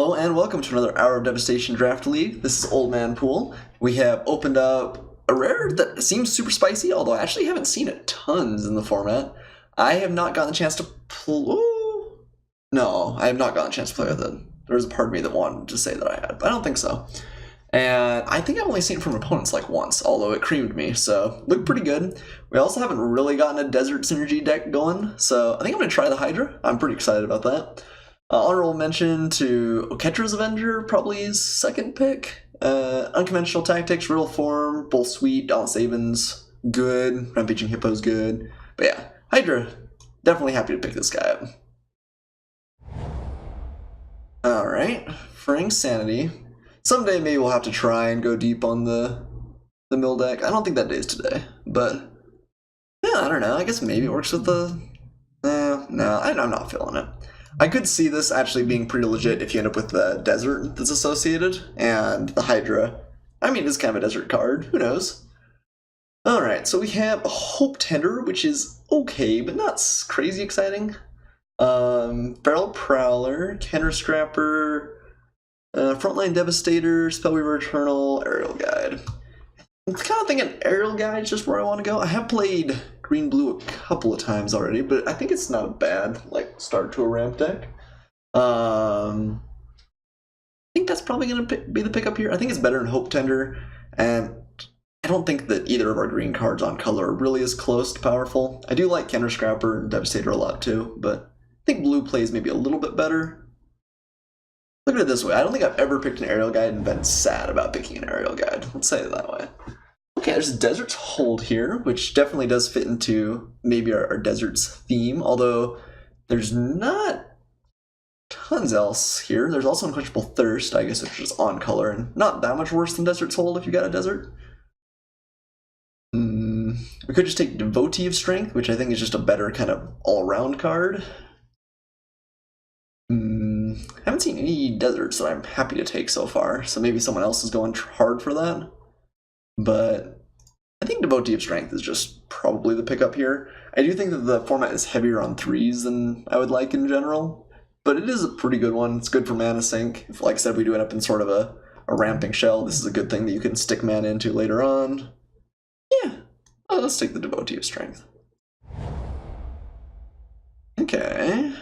Hello and welcome to another Hour of Devastation Draft League. This is Old Man Poole. We have opened up a rare that seems super spicy, although I actually haven't seen it tons in the format. I have not gotten a chance to play. No, I have not gotten a chance to play with it. There was a part of me that wanted to say that I had, but I don't think so. And I think I've only seen it from opponents like once, although it creamed me, so looked pretty good. We also haven't really gotten a Desert Synergy deck going, so I think I'm going to try the Hydra. I'm pretty excited about that. Honorable mention to Oketra's Avenger, probably his second pick. Unconventional Tactics, Riddle Form, both sweet. Dallas Avens, good. Rampaging Hippo's good. But yeah, Hydra, definitely happy to pick this guy up. Alright, for Insanity. Someday maybe we'll have to try and go deep on the mill deck. I don't think that day is today, but yeah, I don't know. I guess maybe it works with the... no, I'm not feeling it. I could see this actually being pretty legit if you end up with the desert that's associated, and the Hydra. I mean, it's kind of a desert card. Who knows? Alright, so we have a Hope Tender, which is okay, but not crazy exciting. Feral Prowler, Kenner Scrapper, Frontline Devastator, Spellweaver Eternal, Aerial Guide. I'm kind of thinking Aerial Guide is just where I want to go. I have played Green-Blue a couple of times already, but I think it's not a bad start to a ramp deck. I think that's probably going to be the pickup here. I think it's better than Hope Tender, and I don't think that either of our green cards on color are really as close to powerful. I do like Kenner Scrapper and Devastator a lot too, but I think blue plays maybe a little bit better. Look at it this way, I don't think I've ever picked an Aerial Guide and been sad about picking an Aerial Guide. Let's say it that way. Okay, there's a Desert's Hold here, which definitely does fit into maybe our Desert's theme, although there's not tons else here. There's also Unquenchable Thirst, I guess, which is on color, and not that much worse than Desert's Hold if you got a Desert. We could just take Devotee of Strength, which I think is just a better kind of all-around card. I haven't seen any deserts that I'm happy to take so far, so maybe someone else is going hard for that. But I think Devotee of Strength is just probably the pickup here. I do think that the format is heavier on 3s than I would like in general, but it is a pretty good one. It's good for mana sink. If, like I said, we do end up in sort of a ramping shell, this is a good thing that you can stick mana into later on. Yeah, let's take the Devotee of Strength. Okay.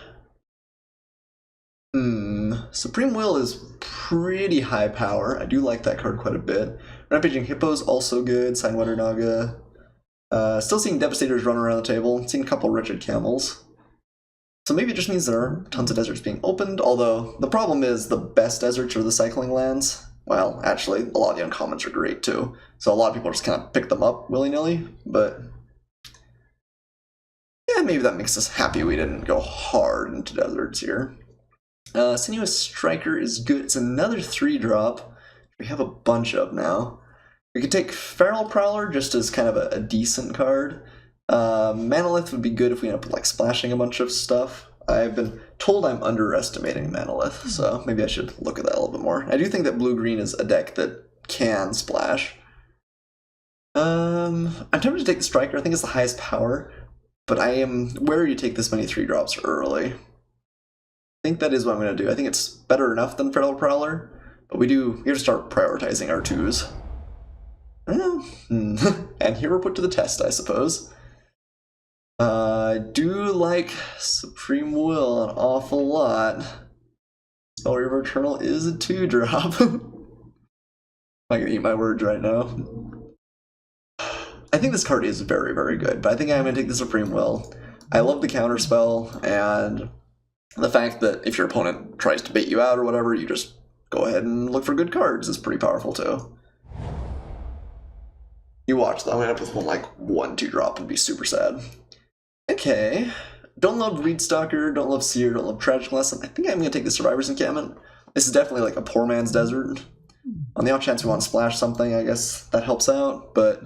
Supreme Will is pretty high power. I do like that card quite a bit. Rampaging Hippo's also good. Signwater Naga. Still seeing Devastators run around the table. Seeing a couple Wretched Camels. So maybe it just means there are tons of deserts being opened, although the problem is the best deserts are the cycling lands. Well, actually, a lot of the uncommons are great too. So a lot of people just kind of pick them up willy-nilly, but yeah, maybe that makes us happy we didn't go hard into deserts here. Sinuous Striker is good. It's another 3-drop. We have a bunch of now. We could take Feral Prowler just as kind of a decent card. Manolith would be good if we end up splashing a bunch of stuff. I've been told I'm underestimating Manolith, so maybe I should look at that a little bit more. I do think that blue-green is a deck that can splash. I'm tempted to take the Striker. I think it's the highest power, but I am wary to take this many 3-drops early. I think that is what I'm going to do. I think it's better enough than Feral Prowler, but we have to start prioritizing our 2s. And here we're put to the test, I suppose. I do like Supreme Will an awful lot. Spellweaver Eternal is a 2-drop. I'm going to eat my words right now. I think this card is very, very good, but I think I'm going to take the Supreme Will. I love the counterspell, and the fact that if your opponent tries to bait you out or whatever, you just go ahead and look for good cards is pretty powerful too. You watch that, I'm gonna end up with one 2-drop and be super sad. Okay. Don't love Reedstalker, don't love Seer, don't love Tragic Lesson. I think I'm gonna take the Survivor's Encampment. This is definitely a poor man's desert. On the off chance we want to splash something, I guess that helps out, but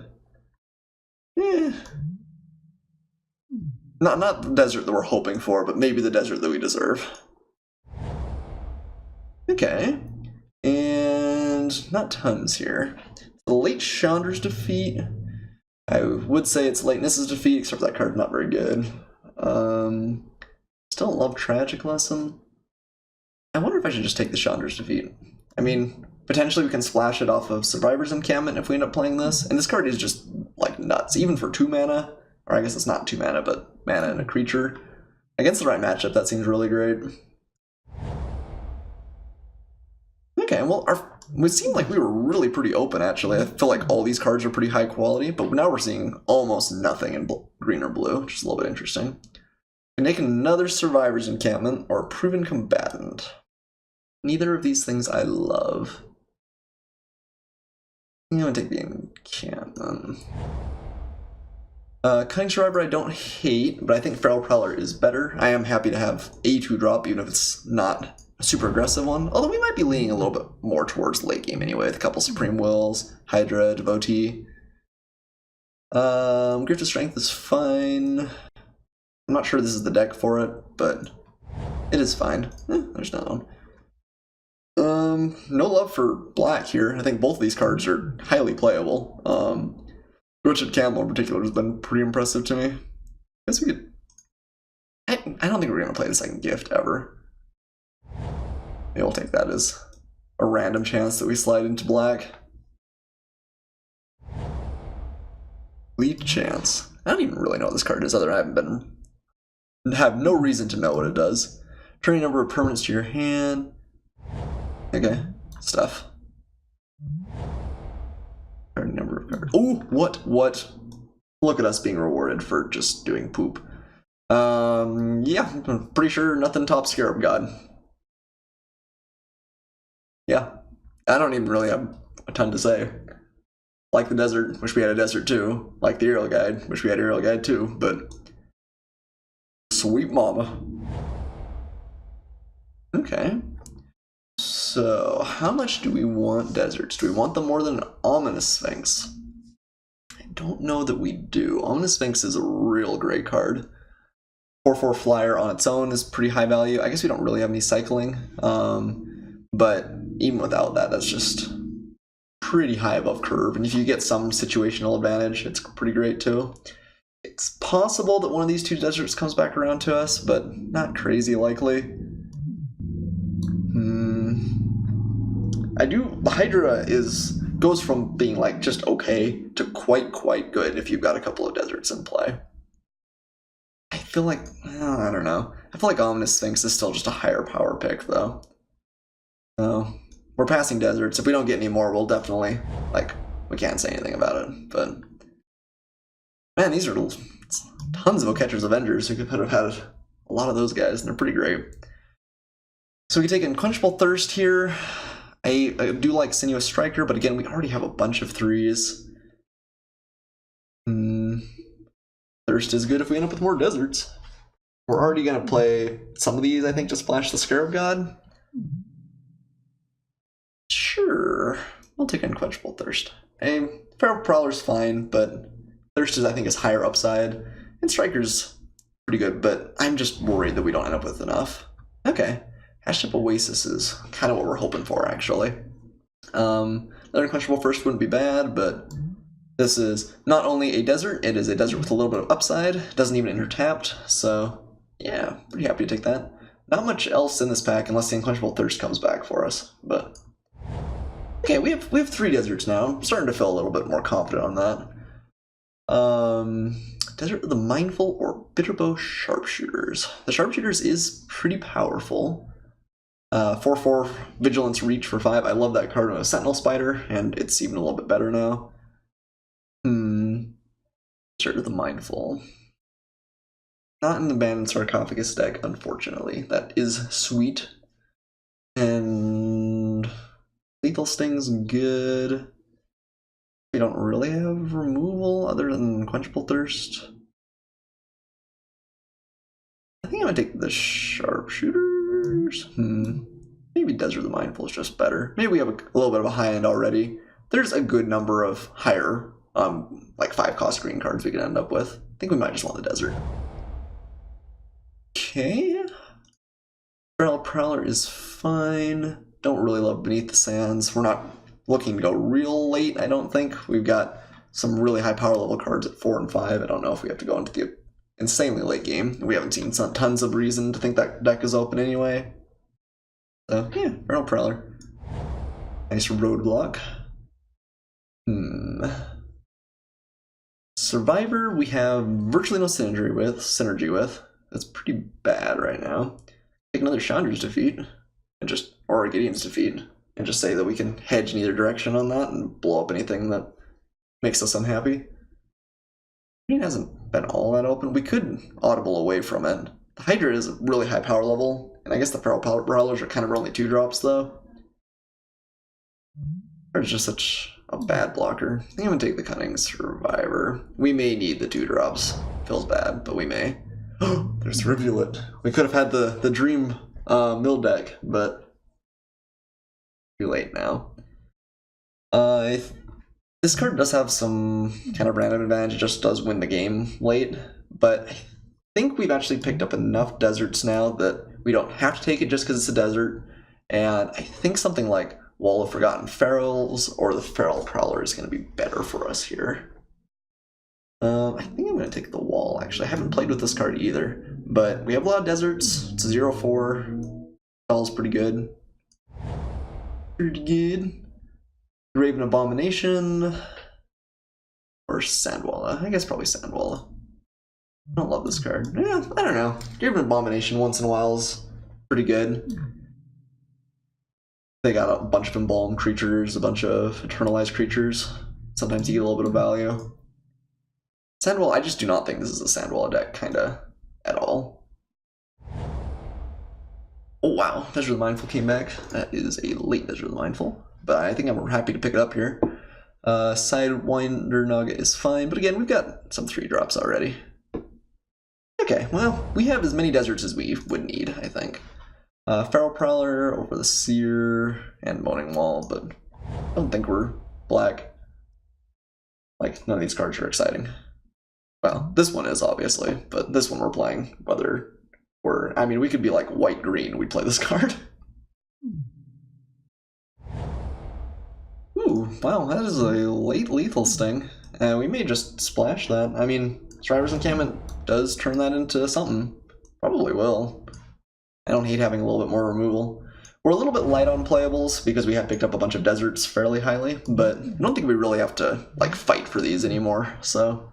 Not the desert that we're hoping for, but maybe the desert that we deserve. Okay. And not tons here. The late Chandra's Defeat. I would say it's Lateness's Defeat, except for that card's not very good. Still love Tragic Lesson. I wonder if I should just take the Chandra's Defeat. I mean, potentially we can splash it off of Survivor's Encampment if we end up playing this. And this card is just, like, nuts. Even for 2 mana, or I guess it's not 2 mana, but mana and a creature. Against the right matchup, that seems really great. Okay, well, it seemed like we were really pretty open, actually. I feel like all these cards are pretty high quality, but now we're seeing almost nothing in green or blue, which is a little bit interesting. We can make another Survivor's Encampment or Proven Combatant. Neither of these things I love. I'm going to take the Encampment. Cunning Survivor I don't hate, but I think Feral Prowler is better. I am happy to have a 2-drop, even if it's not a super aggressive one. Although we might be leaning a little bit more towards late game anyway, with a couple Supreme Wills, Hydra, Devotee. Grift of Strength is fine. I'm not sure this is the deck for it, but it is fine. There's that one. No love for black here. I think both of these cards are highly playable. Richard Camel in particular has been pretty impressive to me. I guess we could... I don't think we're going to play the second gift ever. Maybe we'll take that as a random chance that we slide into black. Lead Chance. I don't even really know what this card is, other than I have no reason to know what it does. Turning a number of permanents to your hand. Okay, stuff. Number of cards. Oh, what? Look at us being rewarded for just doing poop. Yeah, I'm pretty sure nothing tops Scarab God. Yeah, I don't even really have a ton to say. Like the desert, wish we had a desert too. Like the Aerial Guide, wish we had Aerial Guide too, but... Sweet mama. Okay. So, how much do we want deserts? Do we want them more than an Ominous Sphinx? I don't know that we do. Ominous Sphinx is a real great card. 4/4 flyer on its own is pretty high value. I guess we don't really have any cycling. But even without that, that's just pretty high above curve. And if you get some situational advantage, it's pretty great too. It's possible that one of these 2 deserts comes back around to us, but not crazy likely. The Hydra goes from being like just okay to quite good if you've got a couple of deserts in play. I feel like, I don't know. I feel like Ominous Sphinx is still just a higher power pick though. So, we're passing deserts. If we don't get any more, we'll definitely, we can't say anything about it, but... Man, these are tons of Catcher's Avengers. We could have had a lot of those guys, and they're pretty great. So we can take Unquenchable Thirst here. I do like Sinuous Striker, but again, we already have a bunch of 3s. Thirst is good if we end up with more deserts. We're already going to play some of these, I think, to splash the Scarab God. Sure. We'll take Unquenchable Thirst. Feral Prowler's fine, but Thirst is, I think, is higher upside. And Striker's pretty good, but I'm just worried that we don't end up with enough. Okay. Hashtag Oasis is kind of what we're hoping for, actually. Another Unquenchable Thirst wouldn't be bad, but this is not only a desert, it is a desert with a little bit of upside. It doesn't even enter tapped, so yeah, pretty happy to take that. Not much else in this pack unless the Unquenchable Thirst comes back for us, but... Okay, we have 3 deserts now. I'm starting to feel a little bit more confident on that. Desert of the Mindful or Bitterbow Sharpshooters. The Sharpshooters is pretty powerful. 4/4 Vigilance Reach for 5. I love that card on a Sentinel Spider, and it's even a little bit better now. Desert of the Mindful. Not in the Abandoned Sarcophagus deck, unfortunately. That is sweet. And Lethal Sting's good. We don't really have removal other than Quenchable Thirst. I think I'm gonna take the Sharpshooters. Maybe Desert of the Mindful is just better. Maybe we have a little bit of a high end already. There's a good number of higher, like 5-cost green cards we could end up with. I think we might just want the desert. Okay. Feral Prowler is fine. Don't really love Beneath the Sands. We're not looking to go real late, I don't think. We've got some really high power level cards at 4 and 5. I don't know if we have to go into the insanely late game. We haven't seen tons of reason to think that deck is open anyway. So yeah, Feral Prowler. Nice roadblock. Survivor we have virtually no synergy with. That's pretty bad right now. Take another Chandra's defeat and just or Gideon's defeat and just say that we can hedge in either direction on that and blow up anything that makes us unhappy. It hasn't been all that open. We could audible away from it. The Hydra is a really high power level, and I guess the Feral Prowlers are kind of only 2-drops though. It's just such a bad blocker. I think I'm gonna take the Cunning Survivor. We may need the 2-drops. Feels bad, but we may. Oh, there's Rivulet. We could have had the Dream mill deck, but too late now. This card does have some kind of random advantage. It just does win the game late, but I think we've actually picked up enough deserts now that we don't have to take it just because it's a desert. And I think something like Wall of Forgotten Ferals or the Feral Prowler is going to be better for us here. I think I'm going to take the Wall, actually. I haven't played with this card either, but we have a lot of deserts. It's a 0-4. Spell's pretty good. Pretty good. Graven Abomination. Or Sandwalla. I guess probably Sandwalla. I don't love this card. Yeah, I don't know. Graven Abomination once in a while is pretty good. They got a bunch of embalmed creatures, a bunch of eternalized creatures. Sometimes you get a little bit of value. Sandwalla, I just do not think this is a Sandwalla deck, kinda, at all. Oh wow, Measure of the Mindful came back. That is a late Measure of the Mindful, but I think I'm happy to pick it up here. Sidewinder Naga is fine, but again, we've got some 3-drops already. Okay, well, we have as many deserts as we would need, I think. Feral Prowler over the Seer and Moaning Wall, but I don't think we're black. Like, none of these cards are exciting. Well, this one is, obviously, but this one we're playing, whether we're... I mean, we could be like white-green, we'd play this card. Ooh, wow, that is a late Lethal Sting. We may just splash that. I mean, Striver's Encampment does turn that into something. Probably will. I don't hate having a little bit more removal. We're a little bit light on playables because we have picked up a bunch of deserts fairly highly, but I don't think we really have to like fight for these anymore, so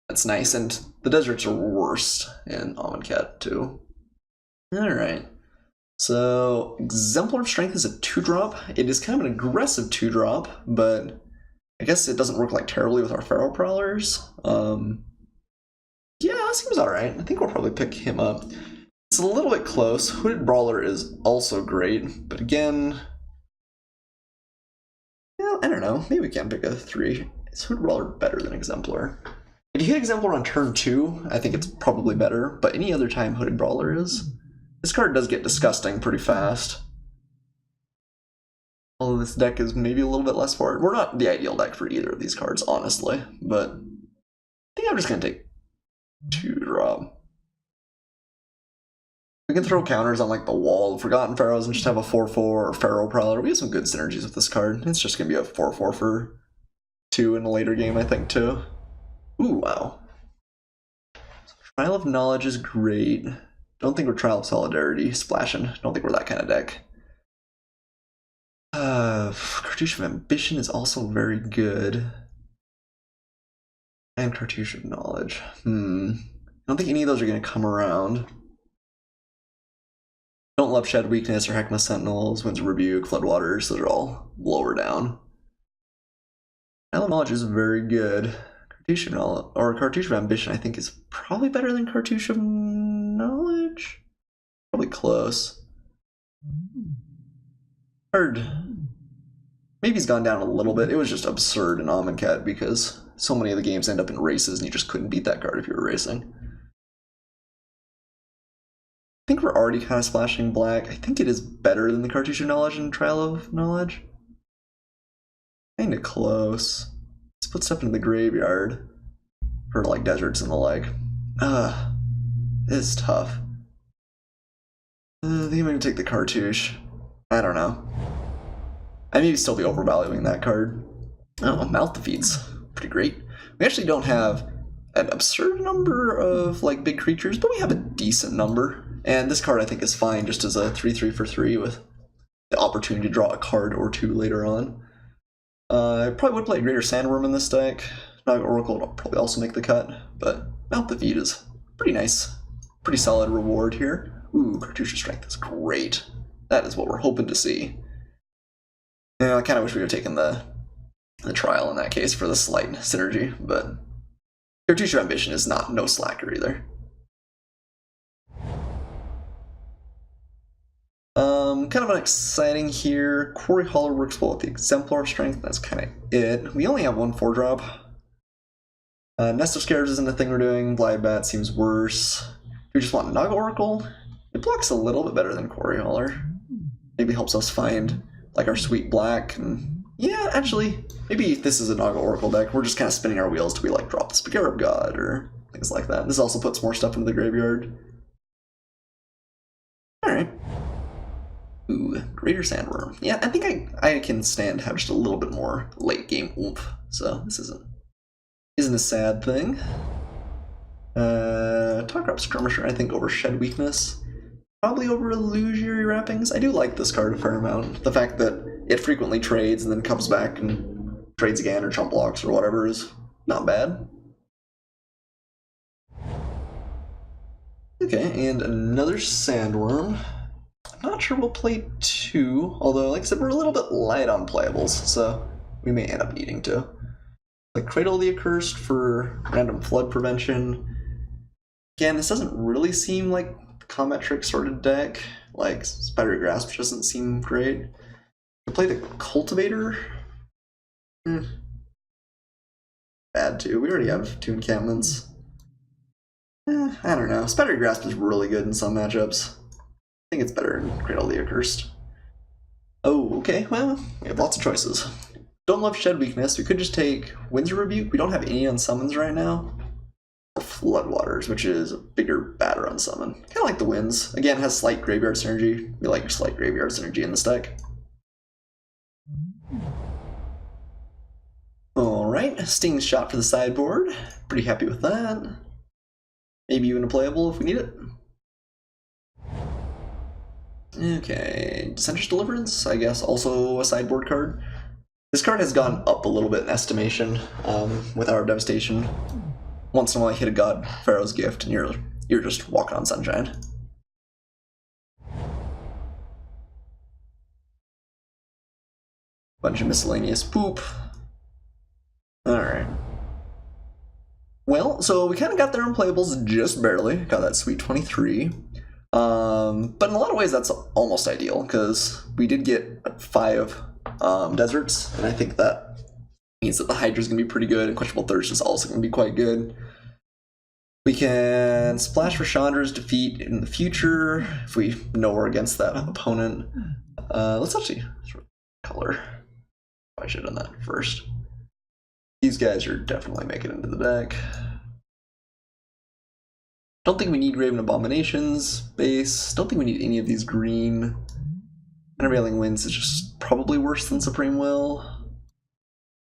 that's nice. And the deserts are worst in Amonkhet too. Alright. So Exemplar of Strength is a 2-drop. It is kind of an aggressive 2-drop, but I guess it doesn't work like terribly with our Feral Prowlers. Yeah, that seems alright. I think we'll probably pick him up. It's a little bit close. Hooded Brawler is also great, but again, yeah, I don't know. Maybe we can pick a 3. Is Hooded Brawler better than Exemplar? If you hit Exemplar on turn 2, I think it's probably better, but any other time Hooded Brawler is. This card does get disgusting pretty fast. Although this deck is maybe a little bit less for it. We're not the ideal deck for either of these cards, honestly, but I think I'm just going to take 2-drop. We can throw counters on like the Wall of Forgotten Pharaohs and just have a 4-4 or Feral Prowler. We have some good synergies with this card. It's just going to be a 4-4 for 2 in a later game, I think, too. Ooh, wow. So Trial of Knowledge is great. Don't think we're Trial of Solidarity. Splashing. Don't think we're that kind of deck. Cartouche of Ambition is also very good. And Cartouche of Knowledge. I don't think any of those are going to come around. Don't love Shed Weakness or Heckma Sentinels, Winds of Rebuke, Floodwaters, those are all lower down. Trial of Knowledge is very good. Cartouche of Knowledge, or Cartouche of Ambition, I think is probably better than Cartouche of Knowledge? Probably close. Hard. Maybe he's gone down a little bit. It was just absurd in Amonkhet because so many of the games end up in races and you just couldn't beat that card if you were racing. I think we're already kind of splashing black. I think it is better than the Cartouche of Knowledge and Trial of Knowledge. Kinda close. Let's put stuff into the graveyard for like deserts and the like. This is tough. I think I'm gonna take the Cartouche. I don't know. I may still be overvaluing that card. Oh, Mouth Defeat's pretty great. We actually don't have an absurd number of like big creatures, but we have a decent number. And this card I think is fine just as a 3/3 for 3 with the opportunity to draw a card or two later on. I probably would play Greater Sandworm in this deck. Naga Oracle will probably also make the cut, but Mount the Feet is pretty nice. Pretty solid reward here. Ooh, Cartouche Strength is great. That is what we're hoping to see. Yeah, I kind of wish we would have taken the trial in that case for the slight synergy, but Cartouche Ambition is no slacker either. Kind of unexciting here. Quarry Hauler works well with the Exemplar Strength. That's kind of it. We only have one 4-drop. Nest of Scarabs isn't a thing we're doing. Blighbat seems worse. Do we just want Naga Oracle? It blocks a little bit better than Quarry Hauler. Maybe helps us find like our sweet black. And yeah, actually, maybe if this is a Naga Oracle deck, we're just kind of spinning our wheels till we like drop the Scarab God or things like that. This also puts more stuff into the graveyard. Alright. Ooh, Greater Sandworm. Yeah, I think I can stand to have just a little bit more late game oomph. So this isn't a sad thing. Talkrop Skirmisher, I think, over Shed Weakness. Probably over Illusory Wrappings. I do like this card a fair amount. The fact that it frequently trades and then comes back and trades again or chump blocks or whatever is not bad. Okay, and another Sandworm. I'm not sure we'll play 2, although, like I said, we're a little bit light on playables, so we may end up needing to. Like Cradle of the Accursed for random flood prevention. Again, this doesn't really seem like the Combat Trick sort of deck. Like Spidery Grasp doesn't seem great. To play the Cultivator? Bad too. We already have 2 encampments. I don't know. Spidery Grasp is really good in some matchups. I think it's better in Cradle of the Accursed. Oh, okay, well, we have lots of choices. Don't love Shed Weakness. We could just take Winds of Rebuke. We don't have any on summons right now. Or Floodwaters, which is a bigger, badder on summon. Kind of like the Winds. Again, has slight graveyard synergy. We like your slight graveyard synergy in this deck. Alright, Sting Shot for the sideboard. Pretty happy with that. Maybe even a playable if we need it. Okay, Dissenter's Deliverance, I guess, also a sideboard card. This card has gone up a little bit in estimation with Hour of Devastation. Once in a while you hit a God, Pharaoh's Gift, and you're just walking on sunshine. Bunch of miscellaneous poop. Alright. Well, so we kind of got there on playables just barely. Got that sweet 23. But in a lot of ways that's almost ideal, because we did get 5 deserts, and I think that means that the Hydra's going to be pretty good, and Quenchable Thirst is also going to be quite good. We can splash for Chandra's defeat in the future, if we know we're against that opponent. Let's actually color. I should have done that first. These guys are definitely making it into the deck. Don't think we need Raven Abominations base. Don't think we need any of these green. Countervailing Winds is just probably worse than Supreme Will.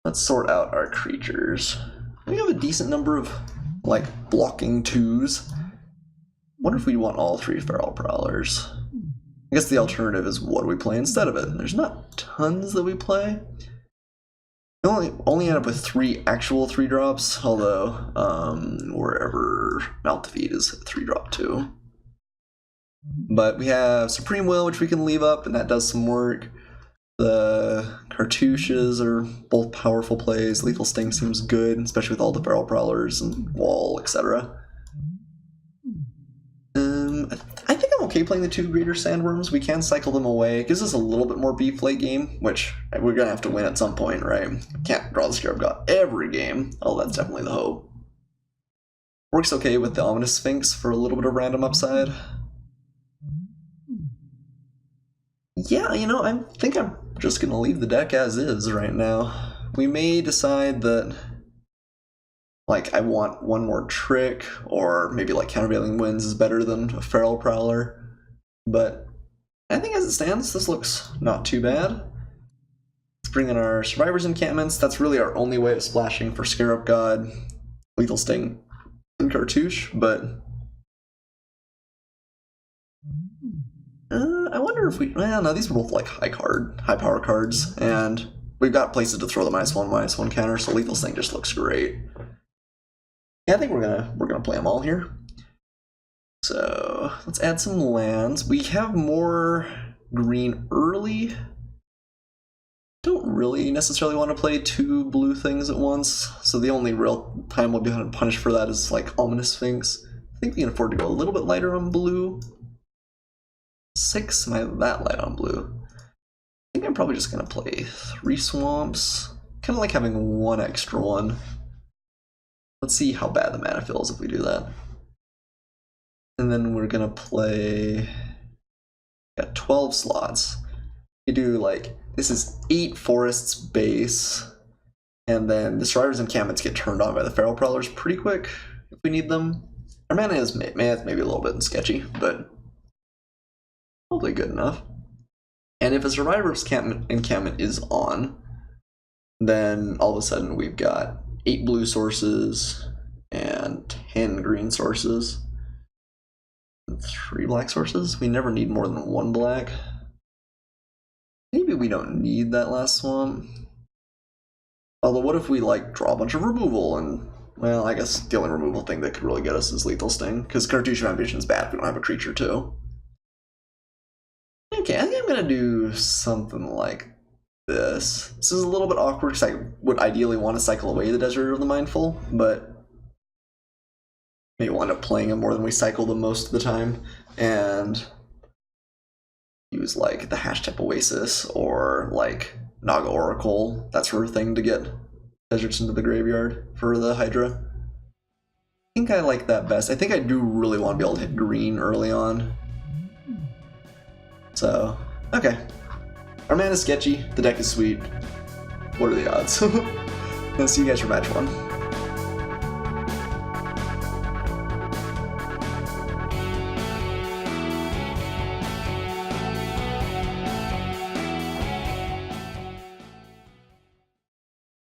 Let's sort out our creatures. We have a decent number of like blocking 2s. Wonder if we want all 3 Feral Prowlers. I guess the alternative is what do we play instead of it. There's not tons that we play. We only end up with 3 actual 3-drops, although wherever Mount the Feet is a 3-drop too. But we have Supreme Will, which we can leave up, and that does some work. The Cartouches are both powerful plays. Lethal Sting seems good, especially with all the Feral Prowlers and Wall, etc. I think I'm okay playing the 2 Greater Sandworms. We can cycle them away. It gives us a little bit more beef late game, which we're going to have to win at some point, right? Can't draw the Scarab God every game. Oh, that's definitely the hope. Works okay with the Ominous Sphinx for a little bit of random upside. Yeah, you know, I think I'm just going to leave the deck as is right now. We may decide that like I want one more trick, or maybe like Countervailing Winds is better than a Feral Prowler. But I think as it stands, this looks not too bad. Let's bring in our Survivor's Encampments. That's really our only way of splashing for Scarab God, Lethal Sting, and Cartouche, but I wonder if we. Well, no, these are both like high power cards, and we've got places to throw the -1/-1 counter. So Lethal Sting just looks great. Yeah, I think we're gonna play them all here. So let's add some lands. We have more green early. Don't really necessarily want to play 2 blue things at once. So the only real time we'll be punished for that is like Ominous Sphinx. I think we can afford to go a little bit lighter on blue. 6, am I that light on blue? I think I'm probably just gonna play 3 swamps. Kind of like having 1 extra one. Let's see how bad the mana feels if we do that. And then we're gonna play. Got 12 slots. You do like this is 8 forests base, and then the Survivor's Encampments get turned on by the Feral Prowlers pretty quick if we need them. Our mana is maybe a little bit sketchy, but probably good enough. And if a Survivor's Encampment is on, then all of a sudden we've got 8 blue sources and 10 green sources. 3 black sources. We never need more than 1 black. Maybe we don't need that last swamp. Although what if we like draw a bunch of removal and, well, I guess the only removal thing that could really get us is Lethal Sting, because Cartouche of Ambition is bad if we don't have a creature too. Okay, I think I'm gonna do something like this. This is a little bit awkward because I would ideally want to cycle away the Desert of the Mindful, but maybe we'll end up playing them more than we cycle them most of the time, and use like the Hashtag Oasis or like Naga Oracle, that sort of thing to get deserts into the graveyard for the Hydra. I think I like that best. I think I do really want to be able to hit green early on. So, okay. Our mana is sketchy, the deck is sweet. What are the odds? I'll see you guys for match 1.